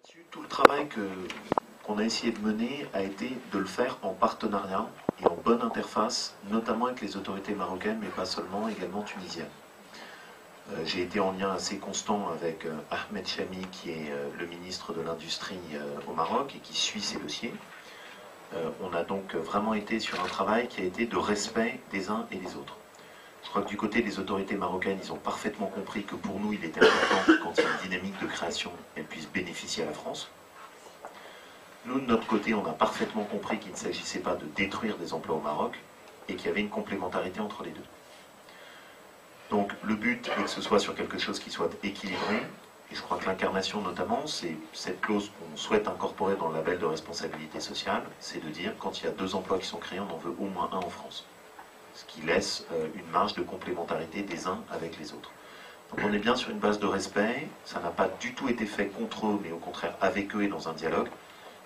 Là-dessus, tout le travail qu'on a essayé de mener a été de le faire en partenariat et en bonne interface, notamment avec les autorités marocaines, mais pas seulement, également tunisiennes. J'ai été en lien assez constant avec Ahmed Chami, qui est le ministre de l'Industrie au Maroc et qui suit ces dossiers. On a donc vraiment été sur un travail qui a été de respect des uns et des autres. Je crois que du côté des autorités marocaines, ils ont parfaitement compris que pour nous, il était important que quand il y a une dynamique de création, elle puisse bénéficier à la France. Nous, de notre côté, on a parfaitement compris qu'il ne s'agissait pas de détruire des emplois au Maroc et qu'il y avait une complémentarité entre les deux. Donc le but est que ce soit sur quelque chose qui soit équilibré, et je crois que l'incarnation notamment, c'est cette clause qu'on souhaite incorporer dans le label de responsabilité sociale, c'est de dire quand il y a 2 emplois qui sont créés, on en veut au moins 1 en France. Ce qui laisse une marge de complémentarité des uns avec les autres. Donc on est bien sur une base de respect, ça n'a pas du tout été fait contre eux, mais au contraire avec eux et dans un dialogue,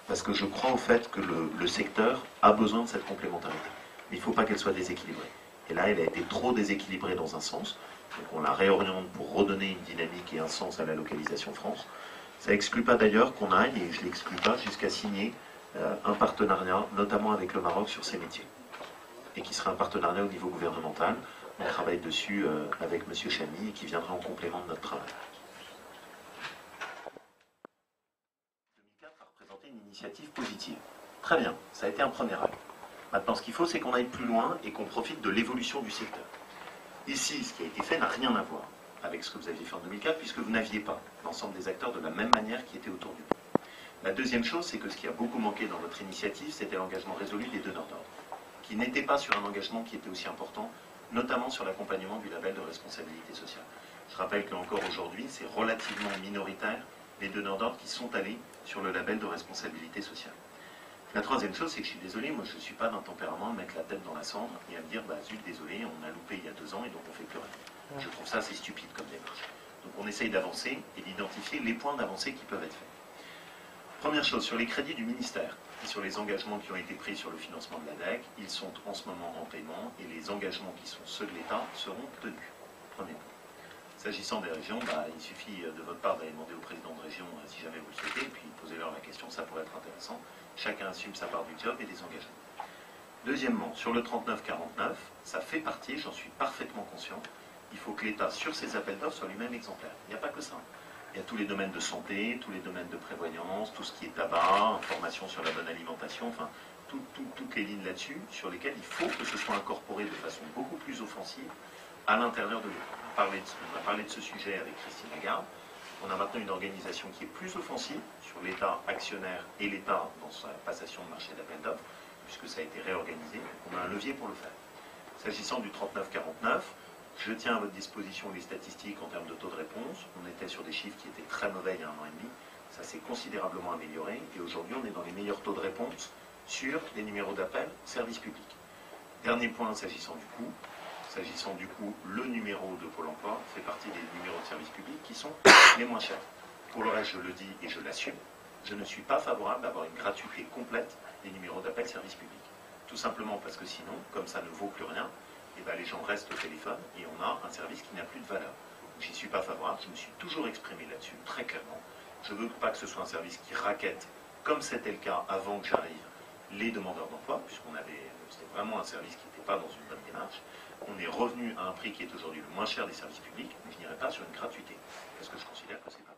parce que je crois au fait que le secteur a besoin de cette complémentarité. Mais il ne faut pas qu'elle soit déséquilibrée. Et là, elle a été trop déséquilibrée dans un sens, donc on la réoriente pour redonner une dynamique et un sens à la localisation France. Ça n'exclut pas d'ailleurs qu'on aille, et je ne l'exclus pas, jusqu'à signer un partenariat, notamment avec le Maroc sur ces métiers. Et qui sera un partenariat au niveau gouvernemental. On travaille dessus avec M. Chami et qui viendra en complément de notre travail. 2004 a représenté une initiative positive. Très bien, ça a été un premier acte. Maintenant, ce qu'il faut, c'est qu'on aille plus loin et qu'on profite de l'évolution du secteur. Ici, ce qui a été fait n'a rien à voir avec ce que vous aviez fait en 2004, puisque vous n'aviez pas l'ensemble des acteurs de la même manière qui étaient autour du pot. La deuxième chose, c'est que ce qui a beaucoup manqué dans votre initiative, c'était l'engagement résolu des donneurs d'ordre, qui n'était pas sur un engagement qui était aussi important, notamment sur l'accompagnement du label de responsabilité sociale. Je rappelle qu'encore aujourd'hui, c'est relativement minoritaire les donneurs d'ordre qui sont allés sur le label de responsabilité sociale. La troisième chose, c'est que je suis désolé, moi je ne suis pas d'un tempérament à mettre la tête dans la cendre et à me dire, bah zut, désolé, on a loupé il y a 2 ans et donc on ne fait plus rien. Je trouve ça assez stupide comme démarche. Donc on essaye d'avancer et d'identifier les points d'avancée qui peuvent être faits. Première chose, sur les crédits du ministère et sur les engagements qui ont été pris sur le financement de la DEC, ils sont en ce moment en paiement et les engagements qui sont ceux de l'État seront tenus. Premier point. S'agissant des régions, il suffit de votre part d'aller demander au président de région si jamais vous le souhaitez, et puis posez-leur la question, ça pourrait être intéressant. Chacun assume sa part du job et des engagements. Deuxièmement, sur le 39-49, ça fait partie, j'en suis parfaitement conscient, il faut que l'État, sur ses appels d'offres, soit lui-même exemplaire. Il n'y a pas que ça. Il y a tous les domaines de santé, tous les domaines de prévoyance, tout ce qui est tabac, information sur la bonne alimentation, enfin, toutes les lignes là-dessus, sur lesquelles il faut que ce soit incorporé de façon beaucoup plus offensive à l'intérieur de l'État. On a parlé de ce sujet avec Christine Lagarde. On a maintenant une organisation qui est plus offensive sur l'État actionnaire et l'État dans sa passation de marché d'appel d'offres, puisque ça a été réorganisé. On a un levier pour le faire. S'agissant du 39-49, je tiens à votre disposition les statistiques en termes de taux de réponse. On était sur des chiffres qui étaient très mauvais il y a 1 an et demi. Ça s'est considérablement amélioré et aujourd'hui on est dans les meilleurs taux de réponse sur les numéros d'appel service public. Dernier point s'agissant du coût. S'agissant du coût, le numéro de Pôle emploi fait partie des numéros de service public qui sont les moins chers. Pour le reste, je le dis et je l'assume, je ne suis pas favorable d'avoir une gratuité complète des numéros d'appel service public. Tout simplement parce que sinon, comme ça ne vaut plus rien, les gens restent au téléphone et on a un service qui n'a plus de valeur. J'y suis pas favorable, je me suis toujours exprimé là-dessus, très clairement. Je ne veux pas que ce soit un service qui raquette, comme c'était le cas avant que j'arrive, les demandeurs d'emploi, c'était vraiment un service qui n'était pas dans une bonne démarche. On est revenu à un prix qui est aujourd'hui le moins cher des services publics, mais je n'irai pas sur une gratuité, parce que je considère que c'est pas